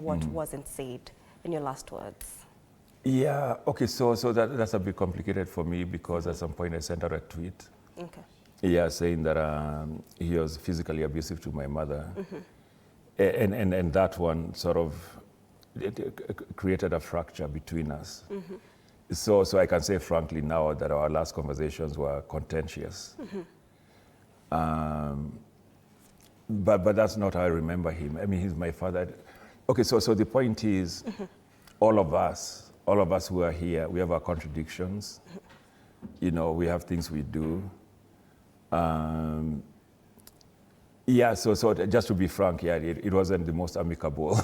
what wasn't said in your last words? Yeah, okay, so that's a bit complicated for me because at some point I sent out a tweet. Okay. Yeah, saying that he was physically abusive to my mother. And that one sort of created a fracture between us. So I can say frankly now that our last conversations were contentious. But that's not how I remember him. I mean, he's my father. Okay, so the point is, all of us who are here, we have our contradictions. You know, we have things we do. Yeah, so just to be frank, yeah, it wasn't the most amicable.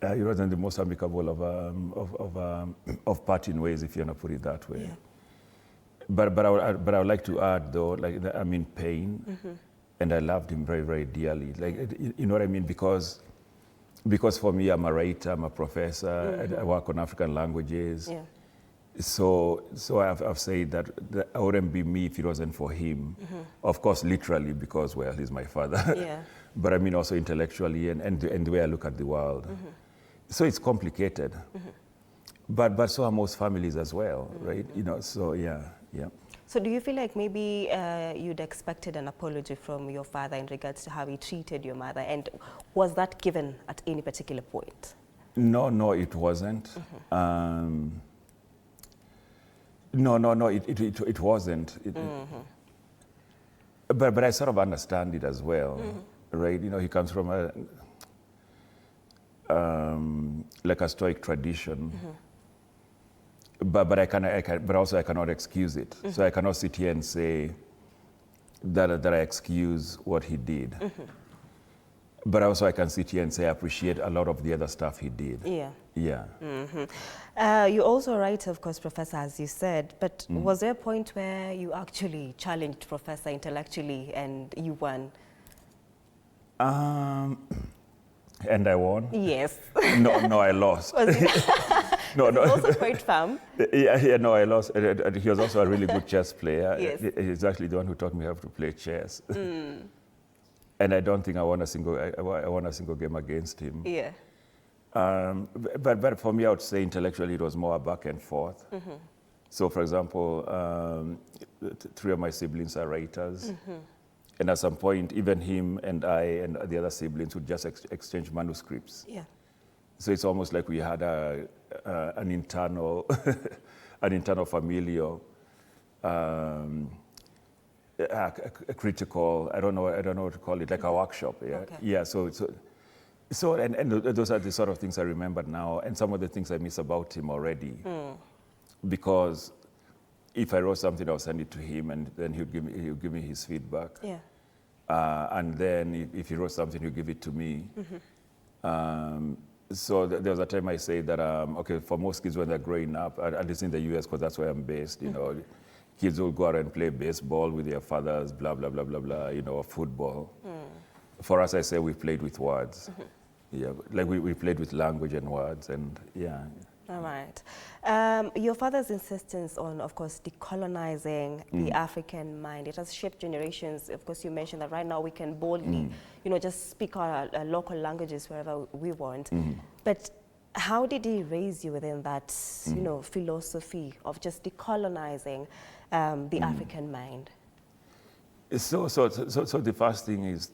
It wasn't the most amicable of parting ways, if you want to put it that way. Yeah. But I would like to add, though, like, I'm in pain, and I loved him very, very dearly. Like, you know what I mean? Because for me, I'm a writer, I'm a professor, I work on African languages. Yeah. So I've said that I wouldn't be me if it wasn't for him. Of course, literally, because, well, he's my father. Yeah. But I mean also intellectually and the way I look at the world. So it's complicated. But so are most families as well, right? You know, so yeah. So do you feel like maybe you'd expected an apology from your father in regards to how he treated your mother? And was that given at any particular point? No, it wasn't. No, it wasn't. But I sort of understand it as well, right? You know, he comes from like a Stoic tradition. But also I cannot excuse it. So I cannot sit here and say that I excuse what he did. But also I can sit here and say I appreciate a lot of the other stuff he did. Yeah. Yeah. You also write, of course, Professor, as you said, but was there a point where you actually challenged Professor intellectually and you won? And I won? Yes. No, I lost. Was it? No. Also quite firm. Yeah, no, I lost. He was also a really good chess player. Yes. He's actually the one who taught me how to play chess. And I don't think I won a single game against him. Yeah. But for me, I would say intellectually it was more a back and forth. So, for example, 3 of my siblings are writers. And at some point, even him and I and the other siblings would just exchange manuscripts. Yeah. So it's almost like we had an internal, familial, a critical. I don't know what to call it, like a workshop. Yeah. Okay. Yeah. So and those are the sort of things I remember now, and some of the things I miss about him already, because if I wrote something, I'll send it to him, and then he'll give me his feedback. Yeah. And then if he wrote something, he'll give it to me. So there was a time I say that, okay, for most kids when they're growing up, at least in the US, because that's where I'm based, you know, kids will go out and play baseball with their fathers, blah, blah, blah, blah, blah, you know, football. For us, I say we played with words. Yeah, like we played with language and words, and yeah. All right. Your father's insistence on, of course, decolonizing the African mind, it has shaped generations. Of course, you mentioned that right now we can boldly, you know, just speak our local languages wherever we want. But how did he raise you within that, you know, philosophy of just decolonizing the African mind? So the first thing is